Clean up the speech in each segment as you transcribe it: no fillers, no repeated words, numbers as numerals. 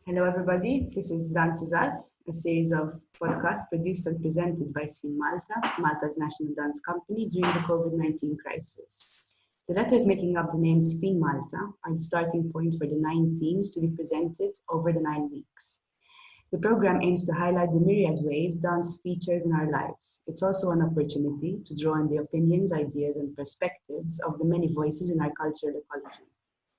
Hello, everybody. This is Dances Us, a series of podcasts produced and presented by żfinMalta, Malta's national dance company, during the COVID-19 crisis. The letters making up the name ż finMalta are the starting point for the 9 themes to be presented over the 9 weeks. The program aims to highlight the myriad ways dance features in our lives. It's also an opportunity to draw on the opinions, ideas, and perspectives of the many voices in our cultural ecology.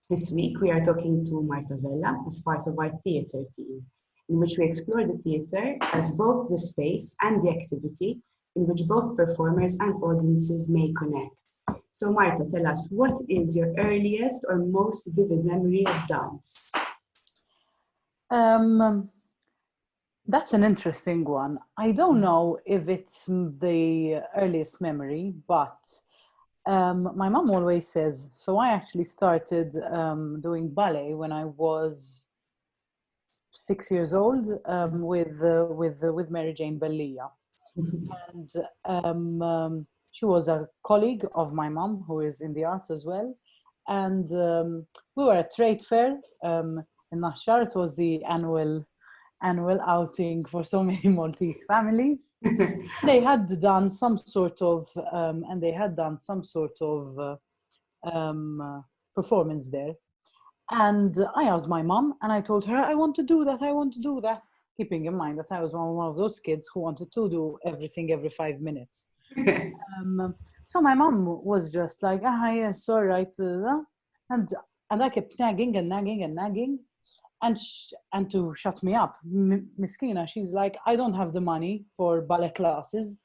This week, we are talking to Marta Vella as part of our theatre team, in which we explore the theatre as both the space and the activity in which both performers and audiences may connect. So Marta, tell us, what is your earliest or most vivid memory of dance? That's an interesting one. I don't know if it's the earliest memory, but my mom always says, so I actually started doing ballet when I was 6 years old with Mary Jane Bellia. And she was a colleague of my mom who is in the arts as well. And we were at trade fair in Nashar. It was the annual outing for so many Maltese families. They had done some sort of performance there. And I asked my mom and I told her, I want to do that, keeping in mind that I was one of those kids who wanted to do everything every 5 minutes. So my mom was just like, yes, all right. And I kept nagging. And to shut me up, Miskina, she's like, I don't have the money for ballet classes.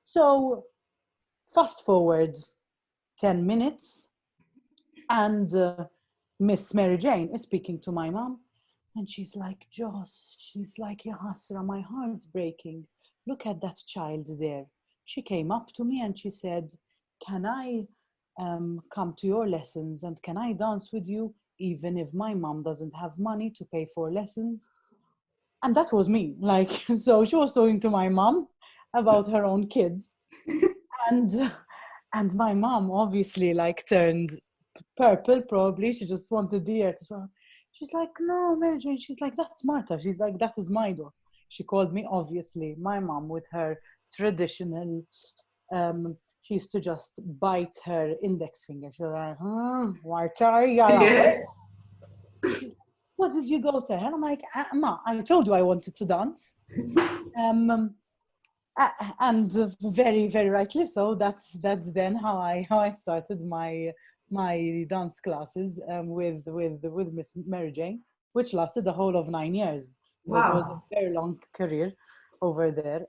So fast forward 10 minutes and Miss Mary Jane is speaking to my mom and she's like, Joss, she's like, Ya Hasra, my heart's breaking. Look at that child there. She came up to me and she said, can I come to your lessons and can I dance with you? Even if my mom doesn't have money to pay for lessons. And that was me. Like, so she was talking to my mom about her own kids. And my mom obviously like turned purple, probably. She just wanted the ear to swallow. She's like, no, Mary Jane. She's like, that's Marta. She's like, that is my daughter. She called me, obviously, my mom with her traditional, she used to just bite her index finger. She was like, Marta, Yes. What did you go to? And I'm like, Ma, I told you I wanted to dance. And very, very rightly so. That's then how I started my dance classes with Miss Mary Jane, which lasted the whole of 9 years. So Wow. It was a very long career over there.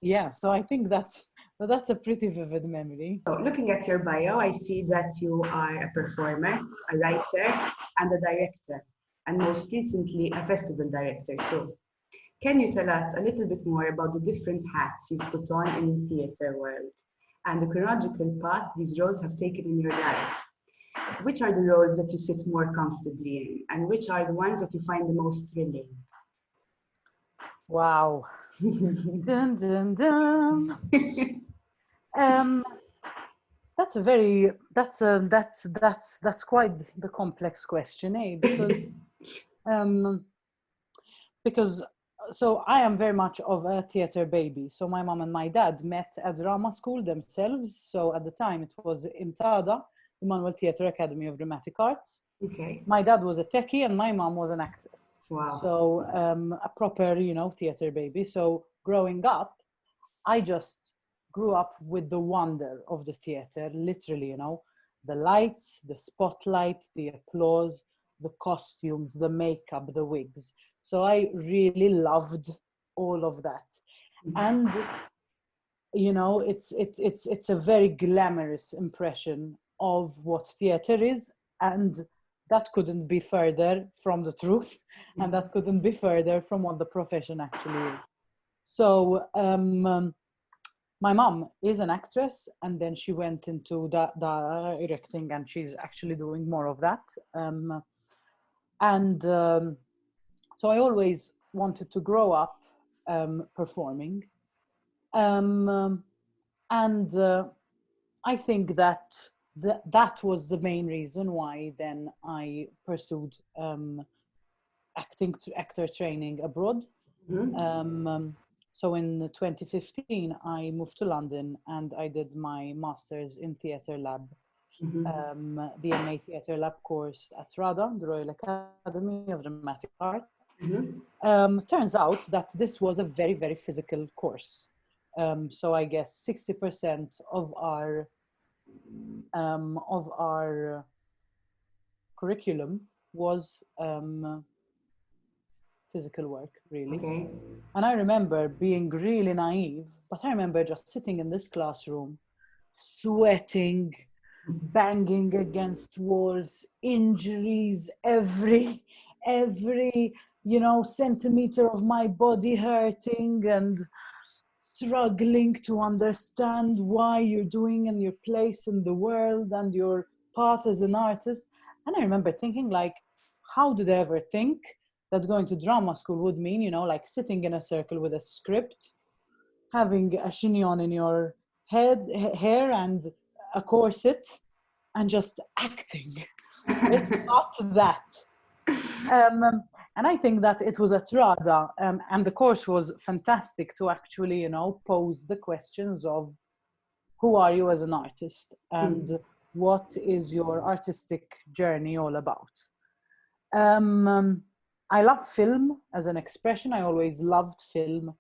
Yeah, so I think that's a pretty vivid memory. So looking at your bio, I see that you are a performer, a writer, and a director, and most recently a festival director too. Can you tell us a little bit more about the different hats you've put on in the theatre world and the chronological path these roles have taken in your life? Which are the roles that you sit more comfortably in, and which are the ones that you find the most thrilling? Wow. Dun, dun, dun. That's quite the complex question, eh? Because so I am very much of a theatre baby. So my mom and my dad met at drama school themselves. So at the time it was IMTADA, Manoel Theatre Academy of Dramatic Arts. Okay. My dad was a techie and my mom was an actress. Wow. So a proper, theatre baby. So growing up, I just grew up with the wonder of the theatre, literally, the lights, the spotlight, the applause, the costumes, the makeup, the wigs. So I really loved all of that. And, it's a very glamorous impression of what theatre is. And that couldn't be further from the truth. And that couldn't be further from what the profession actually is. So my mom is an actress, and then she went into directing, and she's actually doing more of that. So I always wanted to grow up performing. And I think that that was the main reason why then I pursued actor training abroad. So in 2015, I moved to London and I did my master's in theatre lab, the MA Theatre Lab course at RADA, the Royal Academy of Dramatic Art. Turns out that this was a very, very physical course. So I guess 60% of our curriculum was physical work, really. Okay. And I remember being really naive, but I remember just sitting in this classroom, sweating, banging against walls, injuries, every centimeter of my body hurting, and struggling to understand why you're doing and your place in the world and your path as an artist. And I remember thinking, like, how did I ever think that going to drama school would mean, like sitting in a circle with a script, having a chignon in your hair and a corset, and just acting. It's not that. And I think that it was at RADA, and the course was fantastic to actually, pose the questions of who are you as an artist and what is your artistic journey all about. I love film as an expression. I always loved film,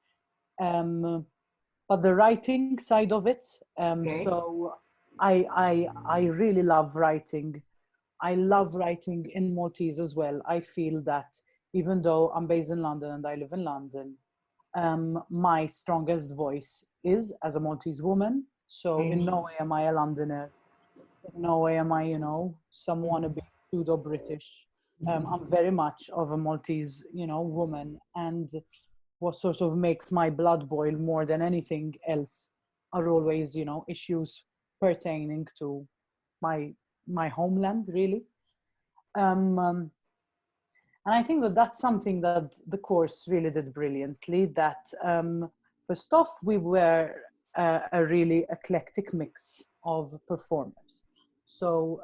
but the writing side of it. So I really love writing. I love writing in Maltese as well. I feel that even though I'm based in London and I live in London, my strongest voice is as a Maltese woman. So in no way am I a Londoner. In no way am I, some wannabe pseudo-British. I'm very much of a Maltese, woman. And what sort of makes my blood boil more than anything else are always, issues pertaining to my homeland, really. And I think that that's something that the course really did brilliantly, that first off, we were a really eclectic mix of performers. So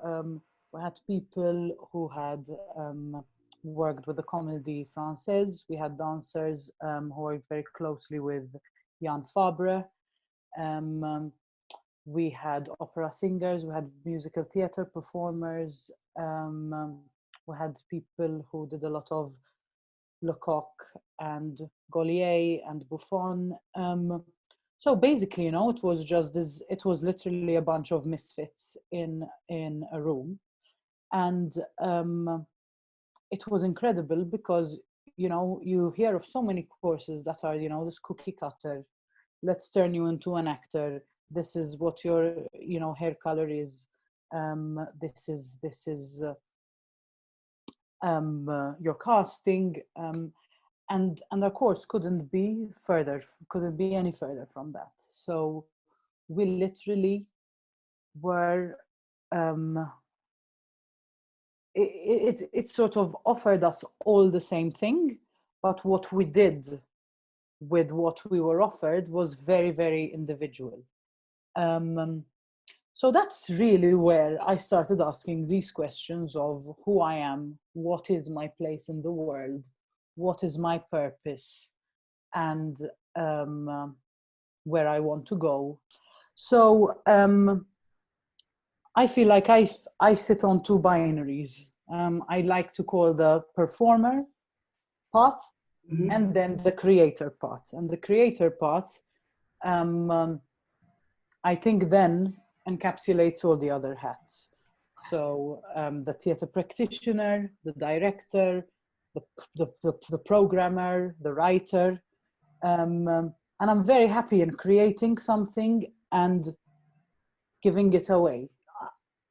we had people who had worked with the Comédie Française. We had dancers who worked very closely with Jan Fabre. We had opera singers, we had musical theatre performers, we had people who did a lot of Lecoq and Gaulier and Buffon. So basically, it was just this, it was literally a bunch of misfits in a room. And it was incredible because, you hear of so many courses that are, this cookie cutter, let's turn you into an actor. This is what your, hair color is. This is your casting. And our course couldn't be any further from that. So we literally were, it sort of offered us all the same thing, but what we did with what we were offered was very, very individual. So that's really where I started asking these questions of who I am, what is my place in the world, what is my purpose, and where I want to go. So I feel like I sit on two binaries. I like to call the performer path and then the creator path. And the creator path, I think then encapsulates all the other hats. So the theatre practitioner, the director, the programmer, the writer. And I'm very happy in creating something and giving it away.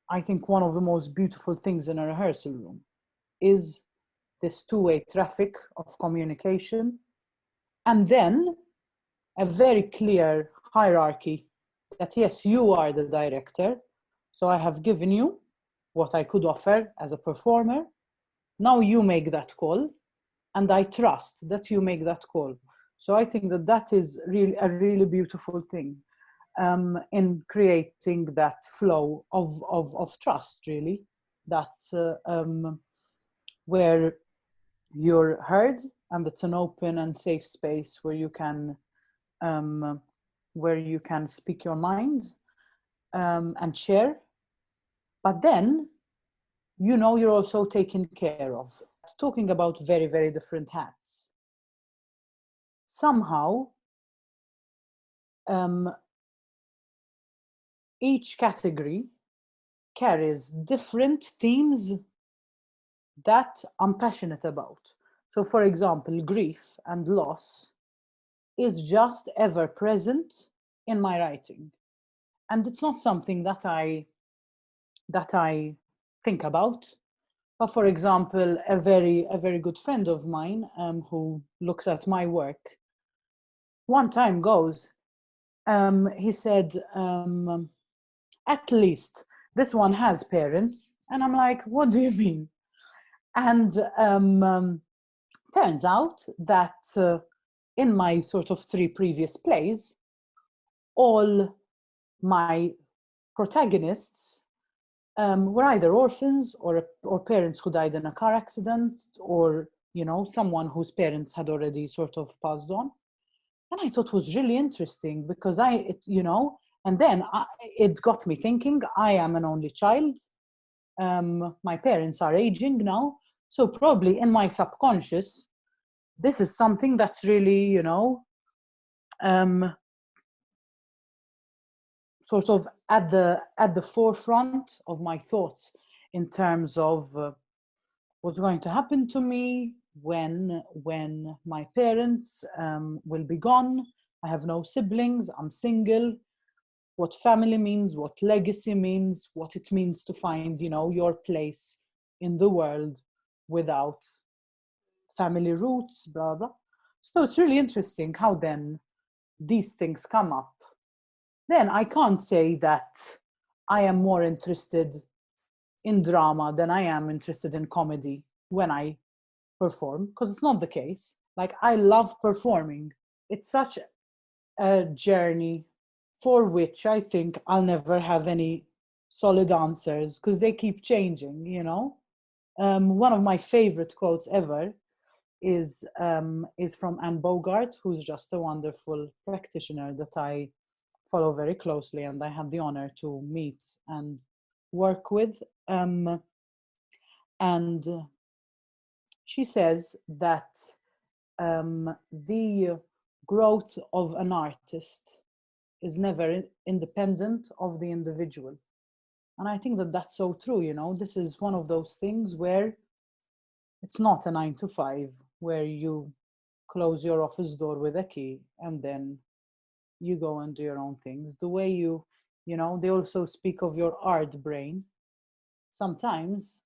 I think one of the most beautiful things in a rehearsal room is this two-way traffic of communication, and then a very clear hierarchy that, yes, you are the director, so I have given you what I could offer as a performer. Now you make that call, and I trust that you make that call. So I think that that is really a really beautiful thing. in creating that flow of trust, really, that where you're heard and it's an open and safe space where you can speak your mind and share, but then you're also taken care of. It's talking about very, very different hats. Somehow, each category carries different themes that I'm passionate about. So, for example, grief and loss is just ever present in my writing. And it's not something that I think about. But for example, a very good friend of mine who looks at my work, one time goes, he said, at least this one has parents. And I'm like, what do you mean? And turns out that in my sort of 3 previous plays, all my protagonists were either orphans or parents who died in a car accident, or someone whose parents had already sort of passed on. And I thought it was really interesting because and then it got me thinking. I am an only child. My parents are aging now, so probably in my subconscious, this is something that's really sort of at the forefront of my thoughts in terms of what's going to happen to me when my parents will be gone. I have no siblings, I'm single, what family means, what legacy means, what it means to find your place in the world without family roots, blah blah. So it's really interesting how then these things come up. Then I can't say that I am more interested in drama than I am interested in comedy when I perform, because it's not the case. Like, I love performing. It's such a journey for which I think I'll never have any solid answers because they keep changing, One of my favorite quotes ever is from Anne Bogart, who's just a wonderful practitioner that I follow very closely, and I had the honor to meet and work with. And she says that the growth of an artist is never independent of the individual. And I think that that's so true, This is one of those things where it's not a 9 to 5, where you close your office door with a key and then you go and do your own things. The way they also speak of your art brain. Sometimes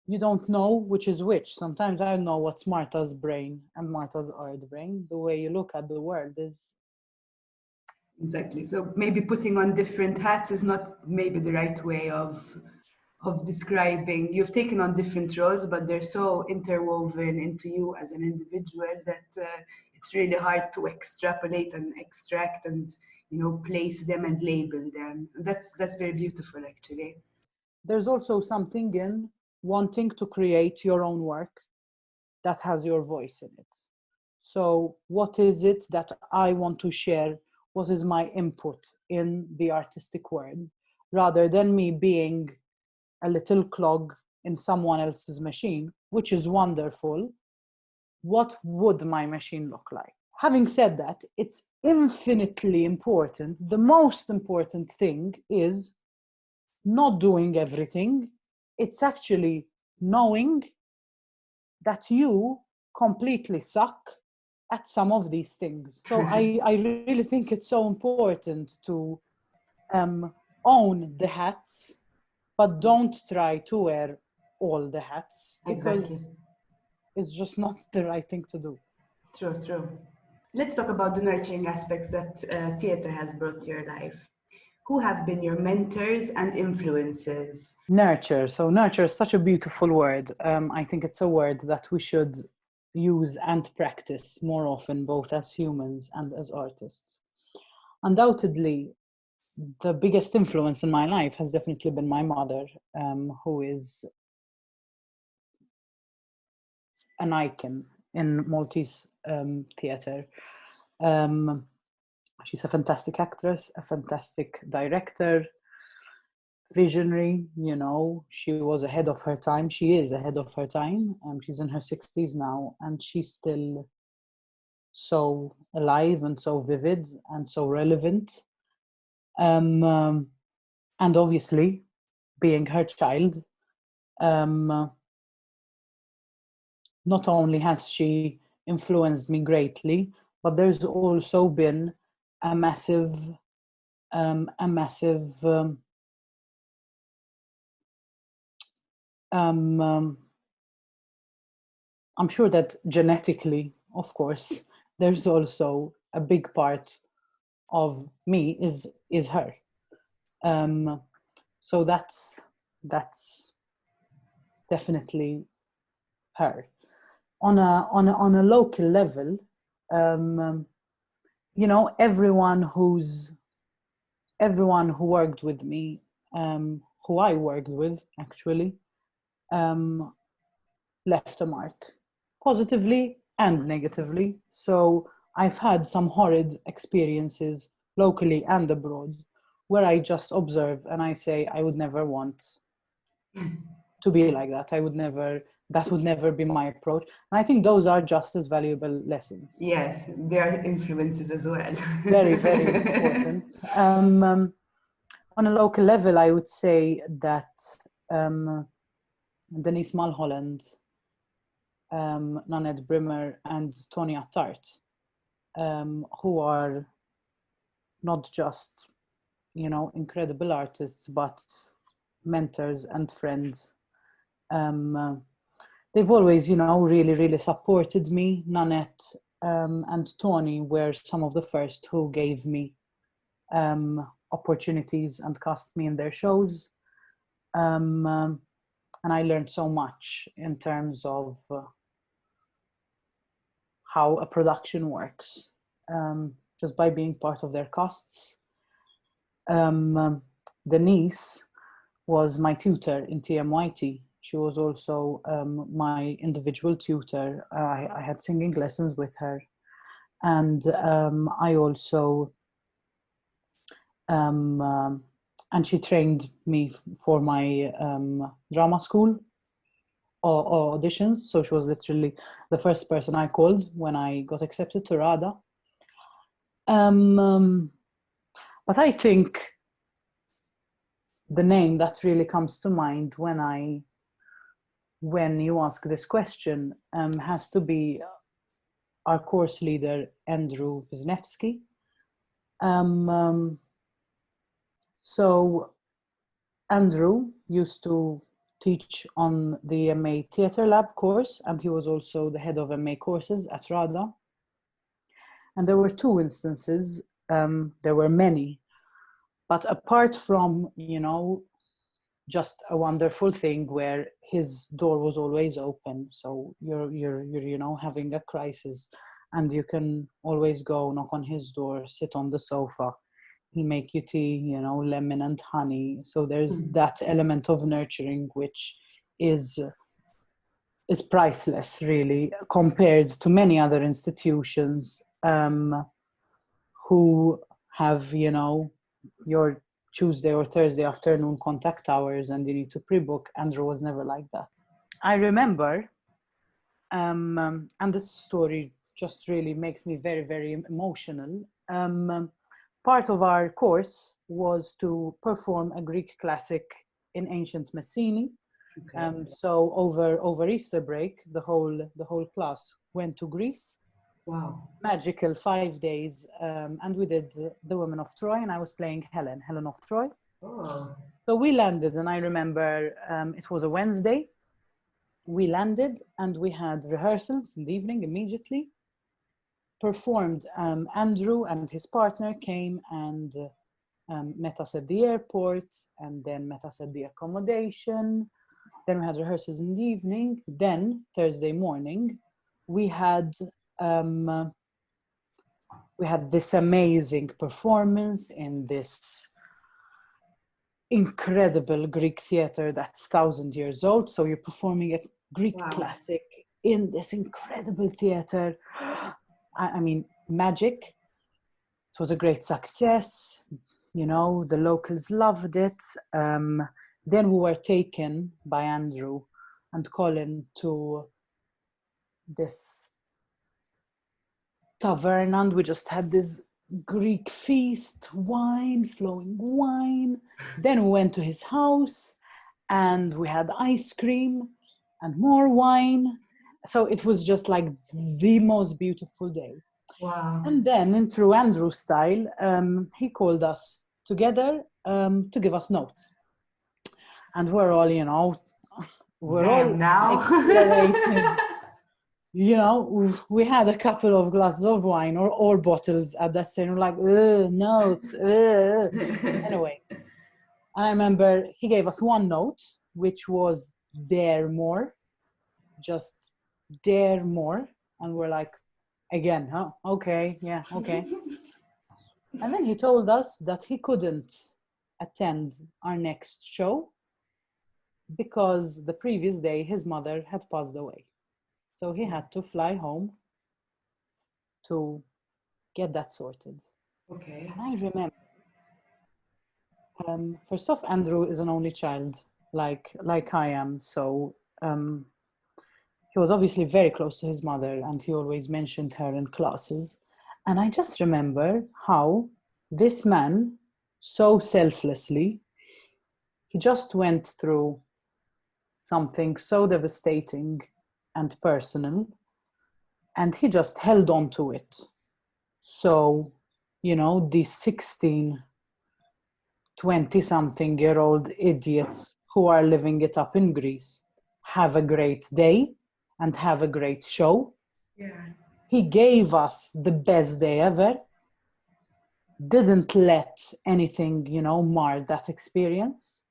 you don't know which is which. Sometimes I know what's Marta's brain and Marta's art brain. The way you look at the world is... Exactly. So maybe putting on different hats is not maybe the right way of describing. You've taken on different roles, but they're so interwoven into you as an individual that it's really hard to extrapolate and extract and place them and label them. And that's very beautiful, actually. There's also something in wanting to create your own work that has your voice in it. So what is it that I want to share? What is my input in the artistic world, rather than me being a little clog in someone else's machine, which is wonderful. What would my machine look like? Having said that, it's infinitely important. The most important thing is not doing everything. It's actually knowing that you completely suck at some of these things. So I really think it's so important to own the hats, but don't try to wear all the hats, because it's just not the right thing to do. True. Let's talk about the nurturing aspects that theatre has brought to your life. Who have been your mentors and influences? Nurture. So nurture is such a beautiful word. I think it's a word that we should use and practice more often, both as humans and as artists. undoubtedly, the biggest influence in my life has definitely been my mother, who is an icon in Maltese theatre. She's a fantastic actress, a fantastic director, visionary, you know. She was ahead of her time. She is ahead of her time. She's in her 60s now, and she's still so alive and so vivid and so relevant. And obviously, being her child, not only has she influenced me greatly, but there's also been a massive I'm sure that genetically, of course, there's also a big part of me is her. So that's definitely her. On a local level, you know, everyone who worked with me, who I worked with actually, left a mark, positively and negatively. So I've had some horrid experiences locally and abroad where I just observe and I say, I would never want to be like that. That would never be my approach. And I think those are just as valuable lessons. Yes, they are influences as well. Very, very important. On a local level, I would say that Denise Mulholland, Nanette Brimmer, and Tony Attart, who are not just, you know, incredible artists, but mentors and friends. They've always, you know, really, really supported me. Nanette and Tony were some of the first who gave me opportunities and cast me in their shows. And I learned so much in terms of how a production works, just by being part of their casts. Denise was my tutor in TMYT. She was also my individual tutor. I had singing lessons with her. And I also, and she trained me for my drama school or auditions. So she was literally the first person I called when I got accepted to RADA. But I think the name that really comes to mind when you ask this question has to be our course leader, Andrew Wisniewski. So Andrew used to teach on the MA Theatre Lab course, and he was also the head of MA courses at RADA. And there were two instances, there were many, but apart from, you know, just a wonderful thing where his door was always open. So you're you know, having a crisis and you can always go knock on his door, sit on the sofa. He'll make you tea, you know, lemon and honey. So there's that element of nurturing, which is priceless, really, compared to many other institutions who have, you know, your Tuesday or Thursday afternoon contact hours and you need to pre-book. Andrew was never like that. I remember, and this story just really makes me very, very emotional. Part of our course was to perform a Greek classic in ancient Messini. Okay. So over Easter break, the whole class went to Greece. Wow. Magical 5 days. And we did The Women of Troy, and I was playing Helen of Troy. Oh. So we landed, and I remember it was a Wednesday. We landed and we had rehearsals in the evening immediately. Performed. Andrew and his partner came and met us at the airport, and then met us at the accommodation. Then we had rehearsals in the evening. Then Thursday morning, we had we had this amazing performance in this incredible Greek theater that's 1,000 years old. So you're performing a Greek classic in this incredible theater. I mean, magic. It was a great success. You know, the locals loved it. Then we were taken by Andrew and Colin to this tavern, and we just had this Greek feast, flowing wine. Then we went to his house and we had ice cream and more wine. So it was just like the most beautiful day. Wow. And then in true Andrew style, he called us together to give us notes. And we're all, you know, exhilarated. You know, we had a couple of glasses of wine or bottles at that stage. We're like, notes. Anyway, I remember he gave us one note, which was dare more, just dare more. And we're like, again, huh? Okay, yeah, okay. And then he told us that he couldn't attend our next show because the previous day his mother had passed away. So he had to fly home to get that sorted. Okay. And I remember, first off, Andrew is an only child, like I am. So he was obviously very close to his mother, and he always mentioned her in classes. And I just remember how this man, so selflessly, he just went through something so devastating and personal, and he just held on to it. So, you know, these 16, 20-something-year-old idiots who are living it up in Greece have a great day and have a great show. Yeah. He gave us the best day ever, didn't let anything, you know, mar that experience.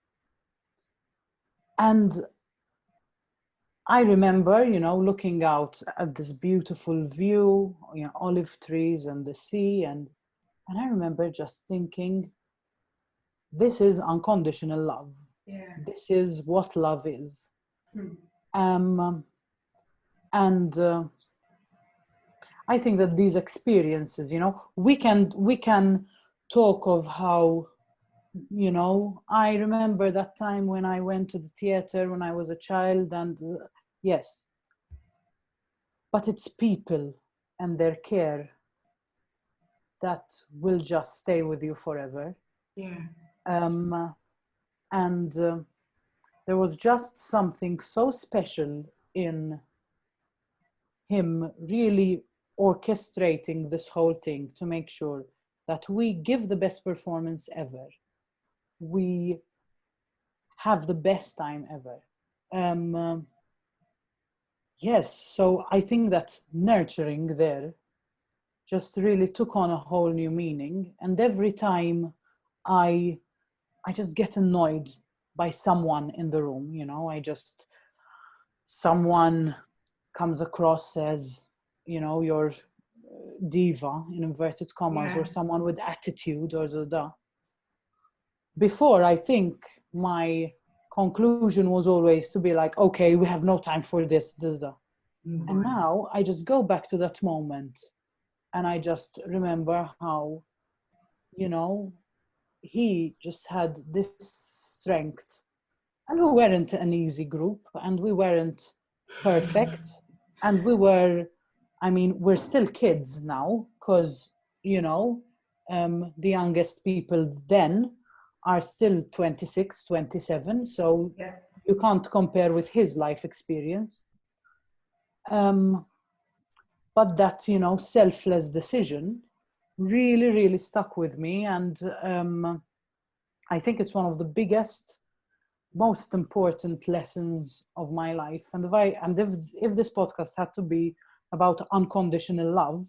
And I remember, you know, looking out at this beautiful view, you know, olive trees and the sea, and I remember just thinking, this is unconditional love. Yeah. This is what love is. I think that these experiences, you know, we can talk of how, you know, I remember that time when I went to the theater when I was a child, and yes, but it's people and their care that will just stay with you forever. Yeah. There was just something so special in him really orchestrating this whole thing to make sure that we give the best performance ever. We have the best time ever. Yes, so I think that nurturing there just really took on a whole new meaning. And every time I just get annoyed by someone in the room, you know, someone comes across as, you know, your diva in inverted commas, or someone with attitude or Before, I think my conclusion was always to be like, okay, we have no time for this, And now I just go back to that moment and I just remember how, you know, he just had this strength, and we weren't an easy group, and we weren't perfect, and we're still kids now, because, you know, the youngest people then are still 26, 27, so you can't compare with his life experience. But that, you know, selfless decision really, really stuck with me. And I think it's one of the biggest, most important lessons of my life. And if this podcast had to be about unconditional love,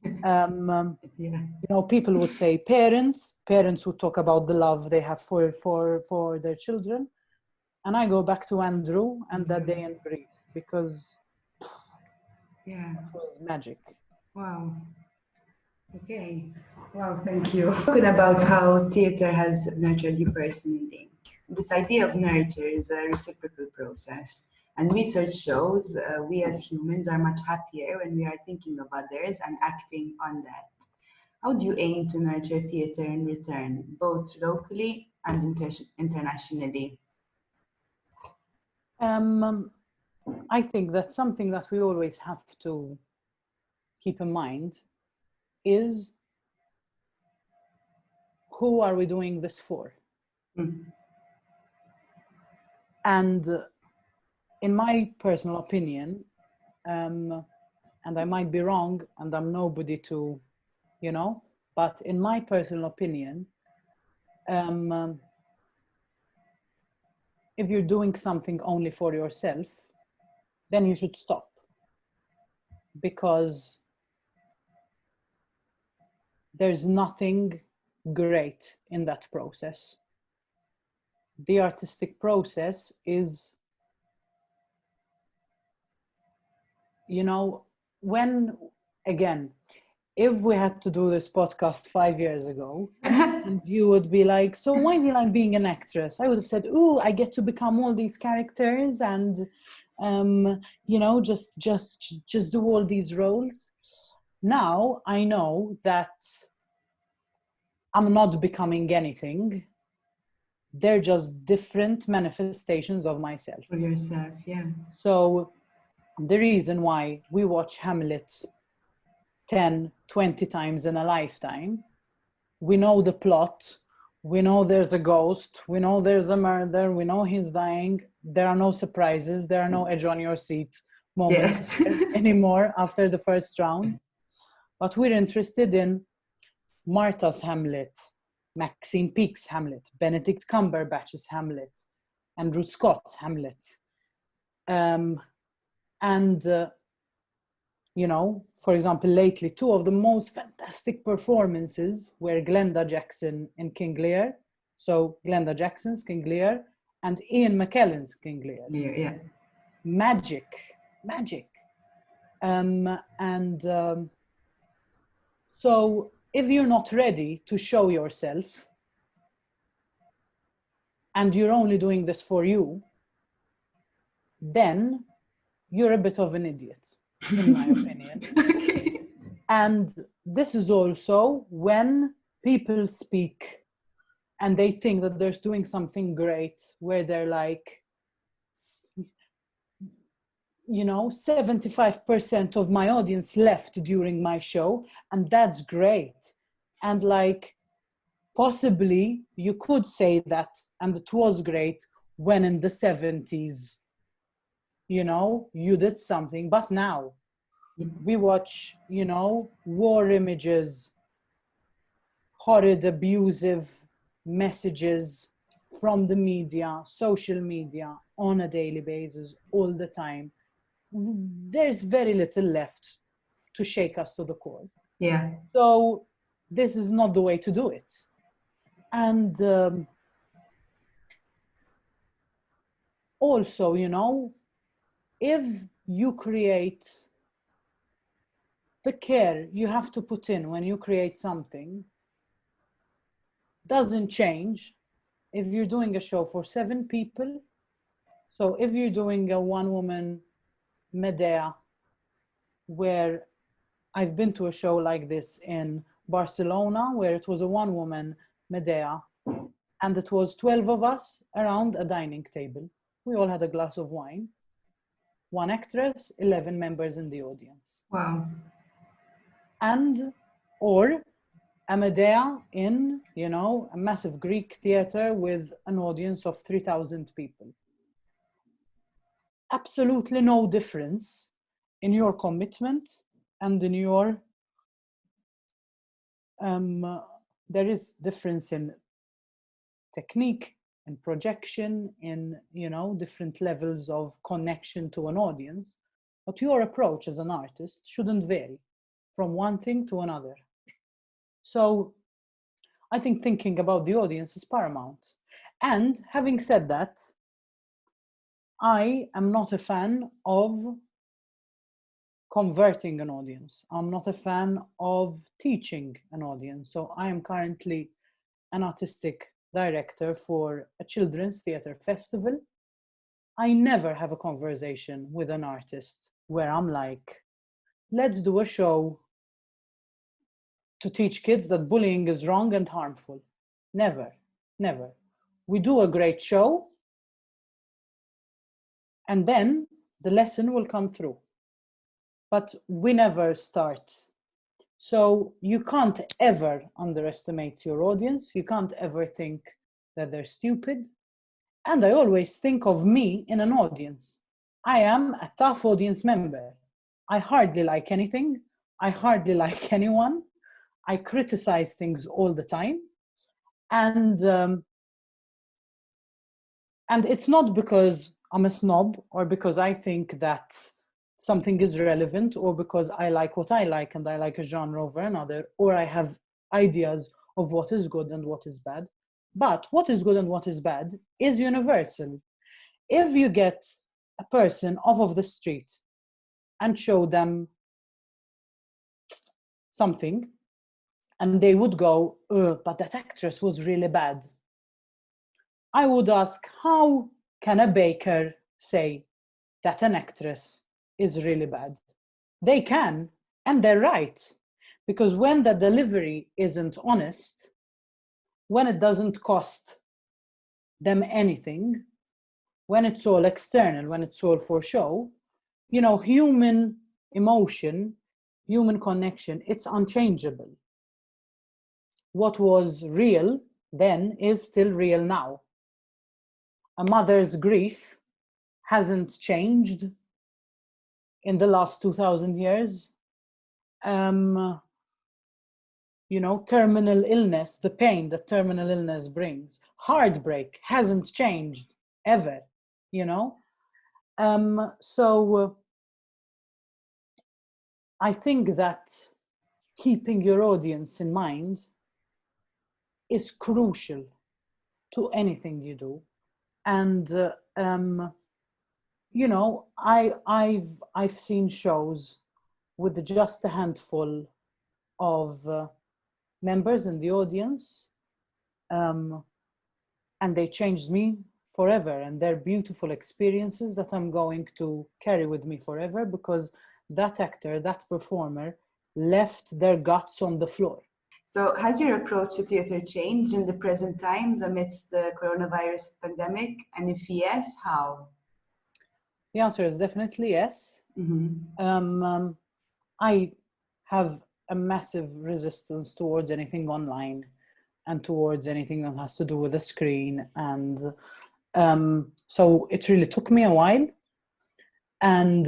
you know, people would say parents would talk about the love they have for their children. And I go back to Andrew and that day in Greece, because it was magic. Wow. Okay. Wow, thank you. Talking about how theatre has nurtured you personally. This idea of nurture is a reciprocal process. And research shows we as humans are much happier when we are thinking of others and acting on that. How do you aim to nurture theatre in return, both locally and internationally? I think that something that we always have to keep in mind is, who are we doing this for? Mm. And in my personal opinion, and I might be wrong, and I'm nobody to, but in my personal opinion, if you're doing something only for yourself, then you should stop. Because there's nothing great in that process. The artistic process is, when, again, if we had to do this podcast 5 years ago, and you would be like, so why do you like being an actress? I would have said, ooh, I get to become all these characters and, just do all these roles. Now I know that I'm not becoming anything. They're just different manifestations of myself. For yourself, yeah. So the reason why we watch Hamlet 10, 20 times in a lifetime, we know the plot, we know there's a ghost, we know there's a murder, we know he's dying. There are no surprises, there are no edge on your seat moments anymore after the first round. But we're interested in Marta's Hamlet, Maxine Peake's Hamlet, Benedict Cumberbatch's Hamlet, Andrew Scott's Hamlet. For example, lately, two of the most fantastic performances were Glenda Jackson in King Lear. So Glenda Jackson's King Lear and Ian McKellen's King Lear. Yeah. Magic. So if you're not ready to show yourself and you're only doing this for you, then you're a bit of an idiot, in my opinion. Okay. And this is also when people speak and they think that they're doing something great, where they're like, 75% of my audience left during my show, and that's great. And like, possibly you could say that, and it was great when in the 70s, you did something, but now we watch, war images, horrid, abusive messages from the media, social media, on a daily basis, all the time. There's very little left to shake us to the core. Yeah. So this is not the way to do it. And also, if you create, the care you have to put in when you create something doesn't change if you're doing a show for 7 people. So if you're doing a one-woman Medea, where I've been to a show like this in Barcelona, where it was a one-woman Medea, and it was 12 of us around a dining table. We all had a glass of wine. 1 actress, 11 members in the audience. Wow. Or a Medea in, a massive Greek theater with an audience of 3,000 people. Absolutely no difference in your commitment and in your, there is difference in technique, in projection, in, different levels of connection to an audience, but your approach as an artist shouldn't vary from one thing to another. So I think thinking about the audience is paramount. And having said that, I am not a fan of converting an audience. I'm not a fan of teaching an audience. So I am currently an artistic director for a children's theatre festival. I never have a conversation with an artist where I'm like, let's do a show to teach kids that bullying is wrong and harmful. Never, never. We do a great show, and then the lesson will come through. But we never start. So you can't ever underestimate your audience. You can't ever think that they're stupid. And I always think of me in an audience. I am a tough audience member. I hardly like anything. I hardly like anyone. I criticize things all the time. And it's not because I'm a snob or because I think that something is relevant or because I like what I like and I like a genre over another, or I have ideas of what is good and what is bad. But what is good and what is bad is universal. If you get a person off of the street and show them something, and they would go, but that actress was really bad, I would ask, how can a baker say that an actress is really bad? They can, and they're right. Because when the delivery isn't honest, when it doesn't cost them anything, when it's all external, when it's all for show, you know, human emotion, human connection, it's unchangeable. What was real then is still real now. A mother's grief hasn't changed in the last 2,000 years. You know, terminal illness, the pain that terminal illness brings, heartbreak hasn't changed ever, you know? So I think that keeping your audience in mind is crucial to anything you do. And, you know, I've seen shows with just a handful of members in the audience, and they changed me forever, and they're beautiful experiences that I'm going to carry with me forever, because that actor, that performer left their guts on the floor. So has your approach to theatre changed in the present times amidst the coronavirus pandemic? And if yes, how? The answer is definitely yes. Mm-hmm. I have a massive resistance towards anything online and towards anything that has to do with the screen. And so it really took me a while. And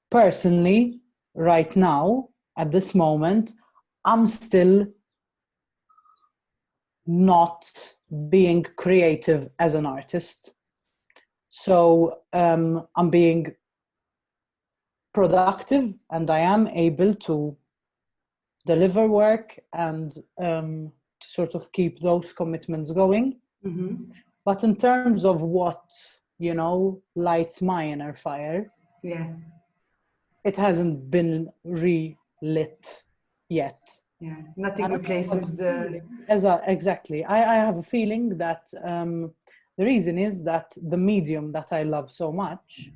personally, right now, at this moment, I'm still not being creative as an artist. So I'm being productive, and I am able to deliver work and to sort of keep those commitments going. Mm-hmm. But in terms of what, you know, lights my inner fire, it hasn't been relit yet. Yeah, nothing replaces the... Exactly. I have a feeling that the reason is that the medium that I love so much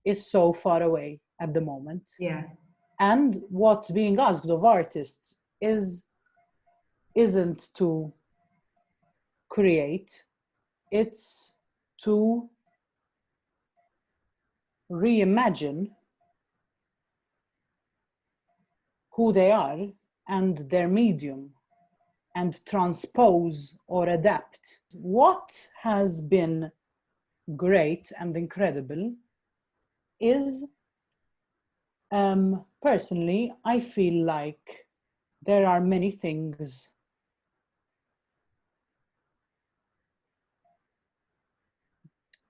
is so far away at the moment. Yeah. And what's being asked of artists isn't to create, it's to reimagine who they are and their medium, and transpose or adapt. What has been great and incredible is, personally, I feel like there are many things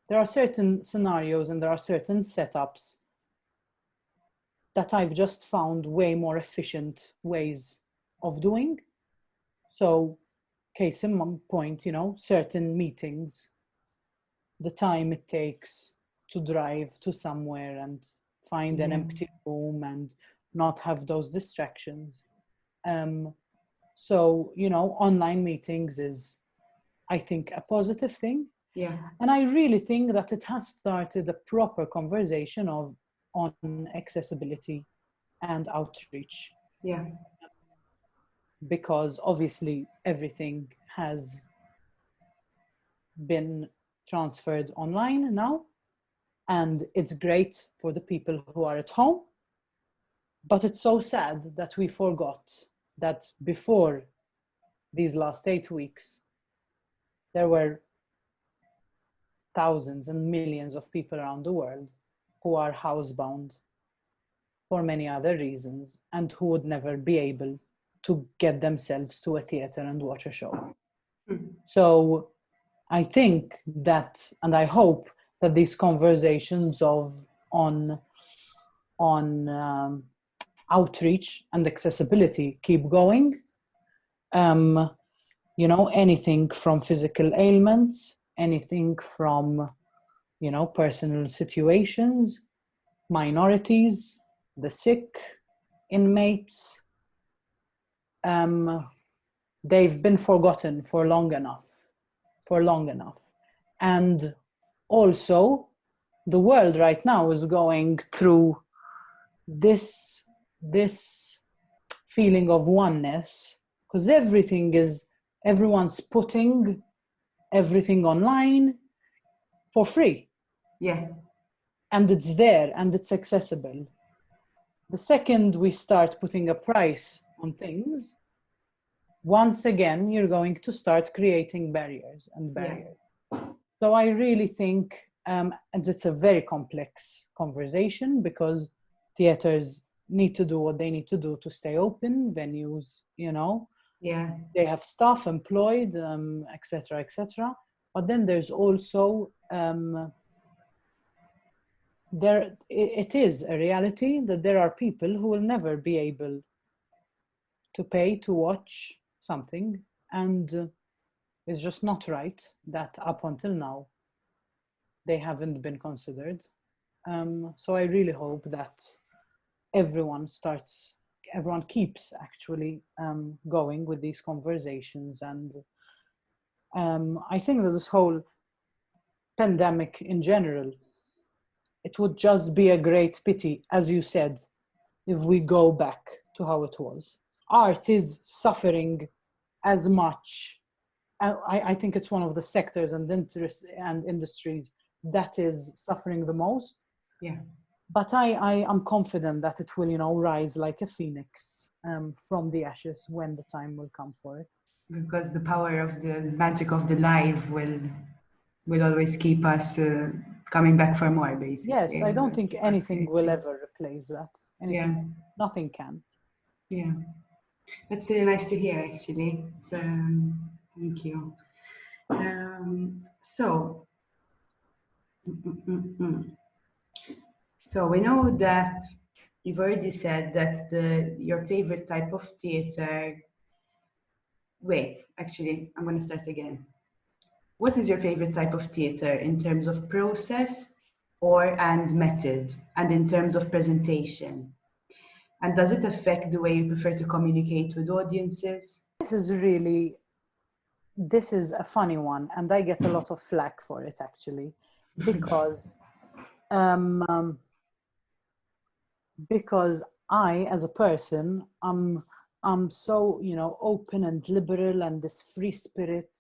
there are certain scenarios and there are certain setups that I've just found way more efficient ways of doing. So, case in point, you know, certain meetings, the time it takes to drive to somewhere and find an empty room and not have those distractions. So, you know, online meetings is, I think, a positive thing. Yeah. And I really think that it has started a proper conversation on accessibility and outreach. Yeah. Because obviously everything has been transferred online now, and it's great for the people who are at home. But it's so sad that we forgot that before these last 8 weeks, there were thousands and millions of people around the world who are housebound for many other reasons and who would never be able to get themselves to a theater and watch a show. So I think that, and I hope that these conversations on outreach and accessibility keep going. You know, anything from physical ailments, anything from, you know, personal situations, minorities, the sick, inmates. They've been forgotten for long enough. And also, the world right now is going through this feeling of oneness, because everyone's putting everything online for free. Yeah. And it's there and it's accessible. The second we start putting a price on things, once again, you're going to start creating barriers. Yeah. So I really think, and it's a very complex conversation, because theaters need to do what they need to do to stay open, venues, you know, they have staff employed, etc. But then there's also, it is a reality that there are people who will never be able to pay to watch something, and it's just not right that up until now they haven't been considered. So I really hope that everyone keeps actually going with these conversations. And I think that this whole pandemic in general, it would just be a great pity, as you said, if we go back to how it was. Art is suffering as much. I think it's one of the sectors and industries that is suffering the most. Yeah. But I am confident that it will, you know, rise like a phoenix from the ashes when the time will come for it. Because the power of the magic of the live will always keep us coming back for more, basically. Yes, I don't think anything will ever replace that. Nothing can. Yeah. That's really nice to hear, actually. So, thank you. So we know that you've already said that your favorite type of theater. Wait, actually, I'm going to start again. What is your favorite type of theater in terms of process and method, and in terms of presentation? And does it affect the way you prefer to communicate with audiences? This is a funny one, and I get a lot of flack for it, actually, because I, as a person, I'm so, you know, open and liberal and this free spirit,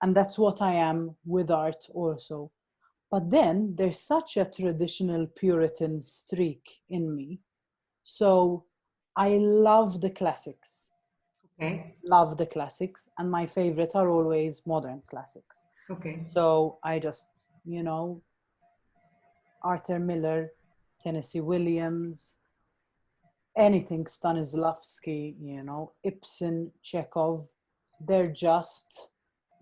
and that's what I am with art also. But then there's such a traditional Puritan streak in me. So I love the classics. Okay. Love the classics, and my favorite are always modern classics. Okay. So I just, you know, Arthur Miller, Tennessee Williams, anything Stanislavski, you know, Ibsen, Chekhov, they're just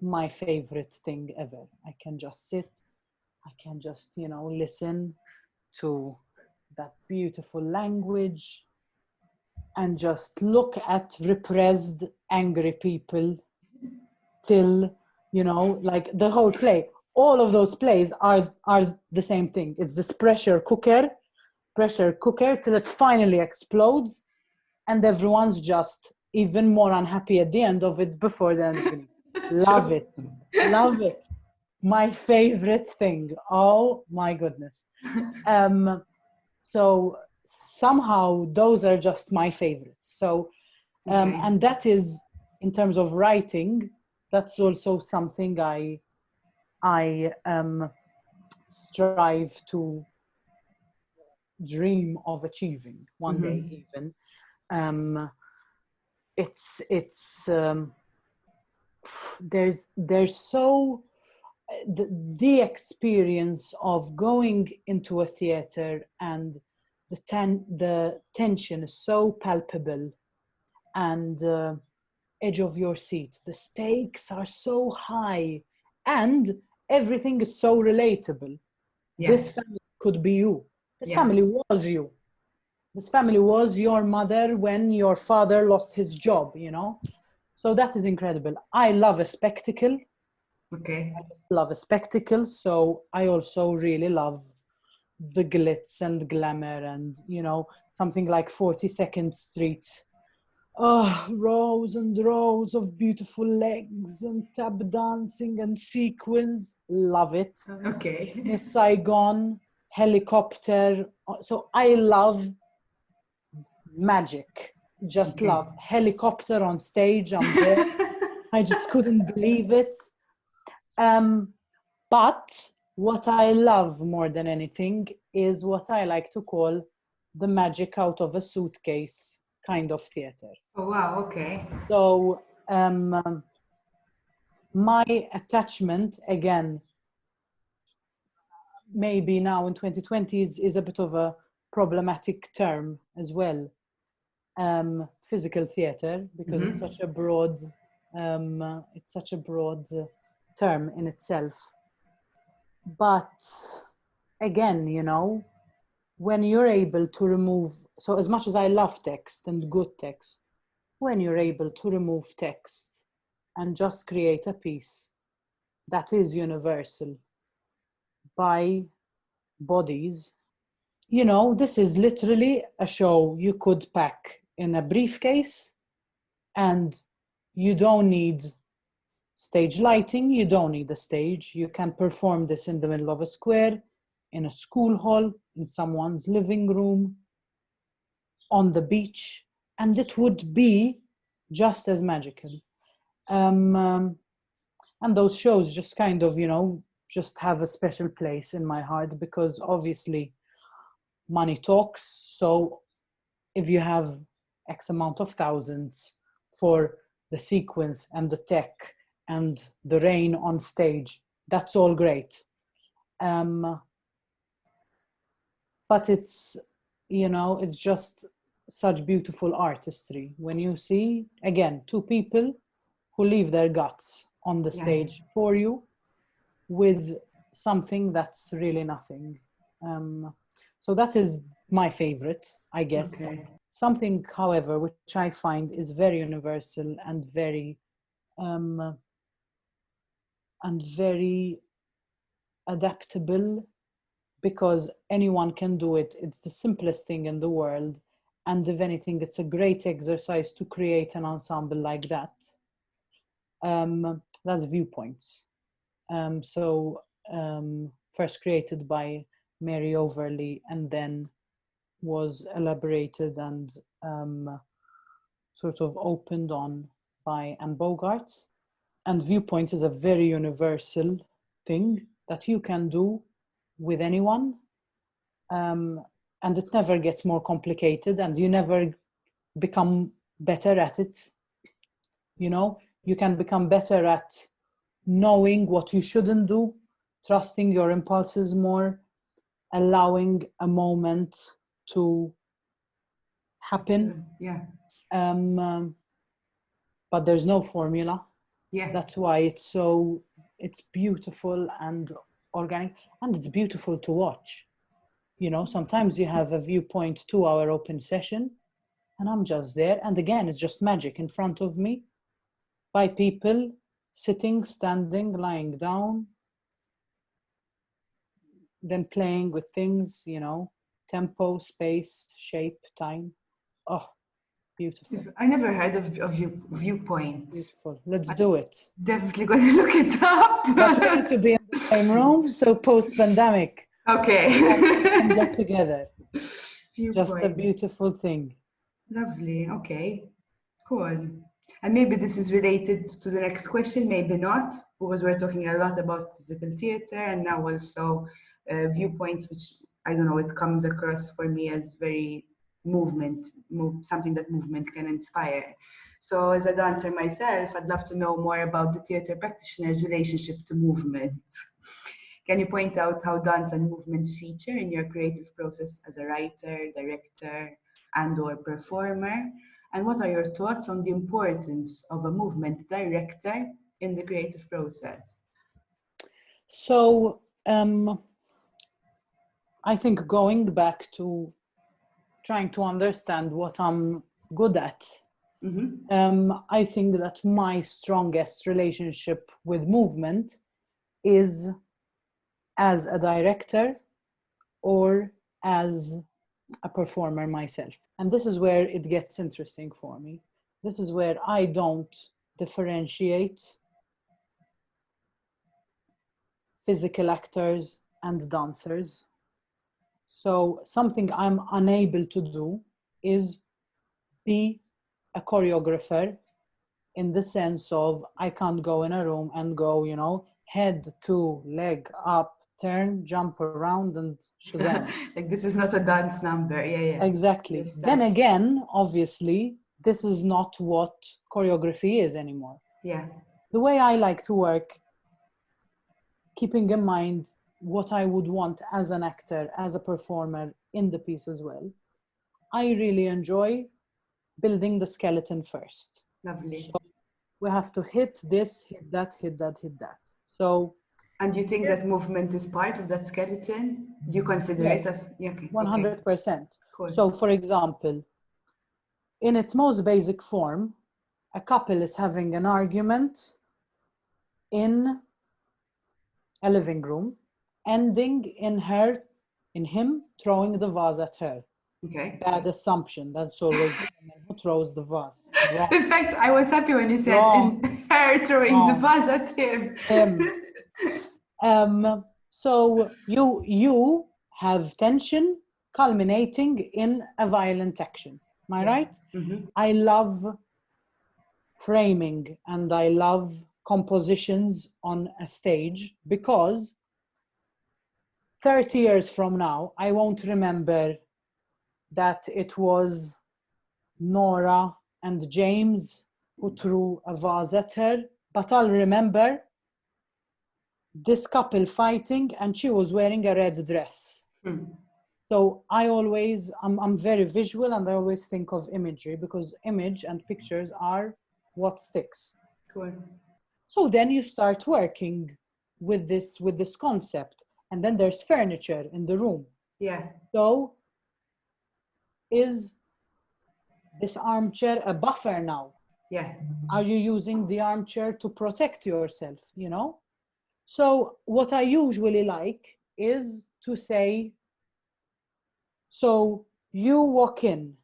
my favorite thing ever. I can just sit, I can just, you know, listen to that beautiful language and just look at repressed, angry people till, you know, like the whole play. All of those plays are the same thing. It's this pressure cooker pressure cooker till it finally explodes, and everyone's just even more unhappy at the end of it before the end. Love it. Love it. My favorite thing. Oh my goodness. So somehow those are just my favorites. So, and that is, in terms of writing, that's also something I strive to dream of achieving one day even. There's so the experience of going into a theater, and the tension is so palpable, and edge of your seat, the stakes are so high, and everything is so relatable. This family could be you. This family was you. This family was your mother when your father lost his job, you know? So that is incredible. I love a spectacle. Okay. I just love a spectacle. So I also really love the glitz and glamour and, you know, something like 42nd Street. Oh, rows and rows of beautiful legs and tap dancing and sequins. Love it. Okay. Miss Saigon, helicopter. So I love magic. Just love helicopter on stage. I'm there. I just couldn't believe it. But what I love more than anything is what I like to call the magic out of a suitcase kind of theater. Oh, wow. Okay. So my attachment, again, maybe now in 2020 is a bit of a problematic term as well. Physical theater, because it's such a broad term in itself. But again, you know, when you're able to remove, so as much as I love text and good text, when you're able to remove text and just create a piece that is universal by bodies, you know, this is literally a show you could pack in a briefcase, and you don't need stage lighting, you don't need a stage. You can perform this in the middle of a square, in a school hall, in someone's living room, on the beach, and it would be just as magical. And those shows just kind of, you know, just have a special place in my heart, because obviously money talks. So if you have X amount of thousands for the sequence and the tech and the rain on stage, that's all great. But it's, you know, it's just such beautiful artistry when you see, again, two people who leave their guts on the stage for you with something that's really nothing. So that is my favorite, I guess. Okay. Something, however, which I find is very universal and very adaptable, because anyone can do it. It's the simplest thing in the world. And if anything, it's a great exercise to create an ensemble like that. That's Viewpoints. First created by Mary Overley, and then was elaborated and sort of opened on by Anne Bogart. And Viewpoint is a very universal thing that you can do with anyone. And it never gets more complicated, and you never become better at it. You know, you can become better at knowing what you shouldn't do, trusting your impulses more, allowing a moment to happen. But there's no formula. That's why it's beautiful and organic, and it's beautiful to watch. You know, sometimes you have a Viewpoint 2-hour open session and I'm just there, and again, it's just magic in front of me by people sitting, standing, lying down, then playing with things, you know, tempo, space, shape, time. Oh, beautiful. I never heard of viewpoints. Beautiful. Let's do it. Definitely going to look it up. But we need to be in the same room, so post-pandemic. Okay. And get together. Viewpoint. Just a beautiful thing. Lovely. Okay. Cool. And maybe this is related to the next question, maybe not, because we're talking a lot about physical theater and now also viewpoints, which I don't know, it comes across for me as very something that movement can inspire. So as a dancer myself, I'd love to know more about the theater practitioner's relationship to movement. Can you point out how dance and movement feature in your creative process as a writer, director, and/or performer? And what are your thoughts on the importance of a movement director in the creative process? So I think going back to trying to understand what I'm good at, I think that my strongest relationship with movement is as a director or as a performer myself. And this is where it gets interesting for me. This is where I don't differentiate physical actors and dancers. So something I'm unable to do is be a choreographer in the sense of I can't go in a room and go, you know, head to leg up, turn, jump around and shazam. Like this is not a dance number. Yeah. Exactly. Yes, then again, obviously, this is not what choreography is anymore. Yeah. The way I like to work, keeping in mind what I would want as an actor, as a performer in the piece as well, I really enjoy building the skeleton first. Lovely. So we have to hit this, hit that, hit that, hit that. So. And you think that movement is part of that skeleton? Do you consider it as? Yeah, okay. 100%. Cool. So for example, in its most basic form, a couple is having an argument in a living room, ending in him throwing the vase at her. Okay. Bad assumption. That's always the woman who throws the vase. Wrong. In fact, I was happy when you said her throwing the vase at him. So you have tension culminating in a violent action. Am I right? Mm-hmm. I love framing and I love compositions on a stage because 30 years from now, I won't remember that it was Nora and James who threw a vase at her, but I'll remember this couple fighting and she was wearing a red dress. So I'm very visual and I always think of imagery because image and pictures are what sticks. Cool. So then you start working with this concept and then there's furniture in the room. Yeah. So is this armchair a buffer now? Yeah. Are you using the armchair to protect yourself, you know? So what I usually like is to say, so you walk in,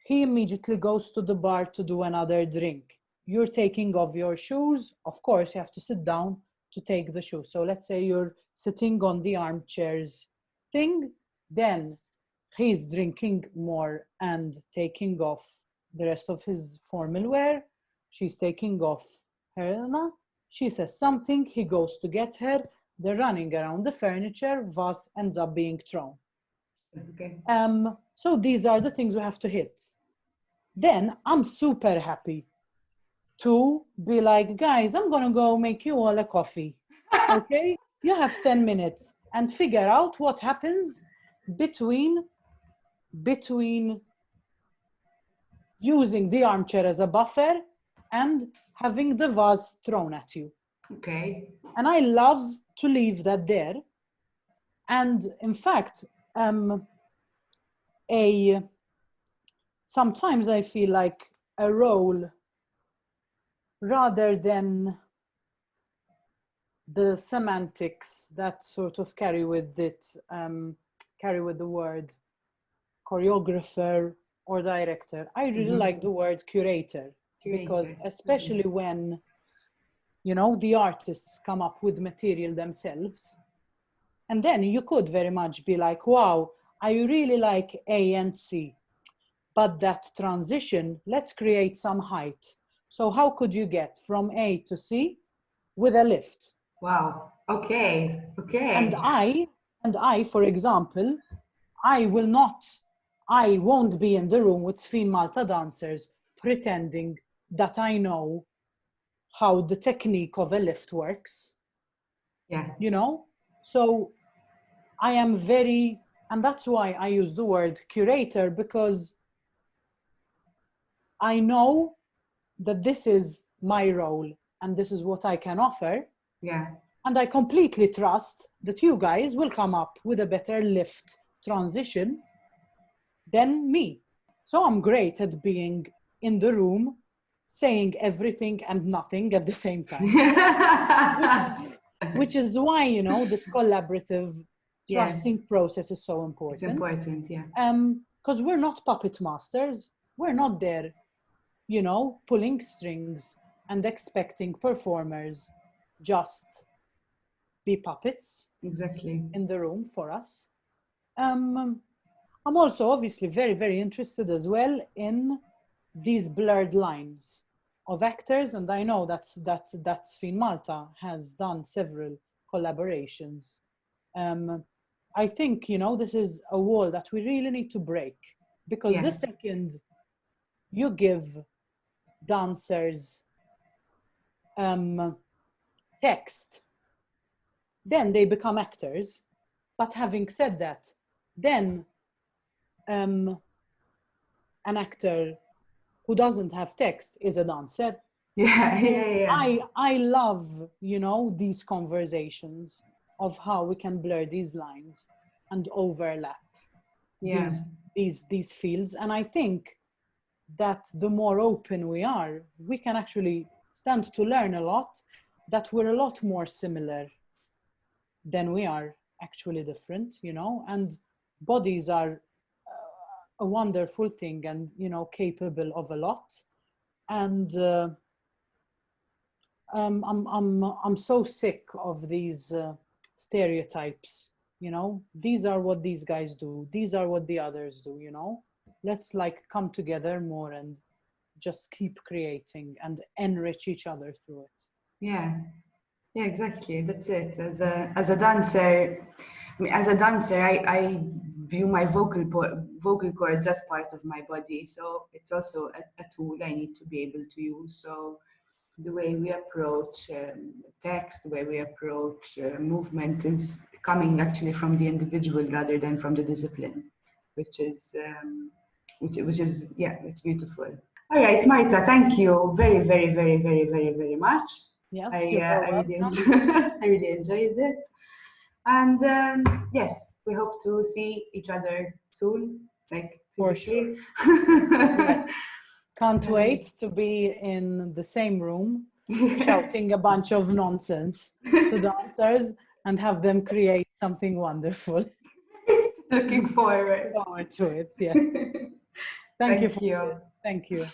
he immediately goes to the bar to do another drink. You're taking off your shoes. Of course, you have to sit down to take the shoes. So let's say you're sitting on the armchairs thing, then he's drinking more and taking off the rest of his formal wear. She's taking off her. She says something, he goes to get her, they're running around the furniture, vase ends up being thrown. Okay. So these are the things we have to hit. Then I'm super happy to be like, guys, I'm gonna go make you all a coffee. Okay? You have 10 minutes and figure out what happens between using the armchair as a buffer and having the vase thrown at you. Okay. And I love to leave that there. And in fact, sometimes I feel like a role rather than the semantics that sort of carry with it, carry with the word choreographer or director. I really like the word curator, because especially when, you know, the artists come up with material themselves, and then you could very much be like, wow, I really like A and C, but that transition, let's create some height. So how could you get from A to C with a lift? Wow. Okay. Okay. And I, for example, I won't be in the room with żfinMalta dancers pretending that I know how the technique of a lift works. Yeah. You know? So I am very, and that's why I use the word curator, because I know that this is my role and this is what I can offer. Yeah. And I completely trust that you guys will come up with a better lift transition than me. So I'm great at being in the room, saying everything and nothing at the same time. which is why, you know, this collaborative trusting process is so important. It's important, yeah. Because we're not puppet masters. We're not there, you know, pulling strings and expecting performers just be puppets in the room for us. I'm also obviously very, very interested as well in these blurred lines of actors, and I know that żfinMalta has done several collaborations. I think, you know, this is a wall that we really need to break, because the second you give dancers text, then they become actors. But having said that, then an actor who doesn't have text is a dancer. I love, you know, these conversations of how we can blur these lines and overlap these fields. And I think that the more open we are, we can actually stand to learn a lot, that we're a lot more similar than we are actually different, you know, and bodies are a wonderful thing and, you know, capable of a lot. And I'm so sick of these stereotypes, you know. These are what these guys do, these are what the others do, you know. Let's like come together more and just keep creating and enrich each other through it. Yeah, exactly. That's it. As a dancer, I view my vocal cords as part of my body. So it's also a tool I need to be able to use. So the way we approach text, the way we approach movement is coming actually from the individual rather than from the discipline, which is it's beautiful. All right, Marta, thank you very, very, very, very, very, very much. Yes, I really enjoyed it. And yes, we hope to see each other soon, like physically. For sure. Yes. Can't wait to be in the same room, shouting a bunch of nonsense to dancers and have them create something wonderful. Looking forward to it, yes. Thank you. Thank you.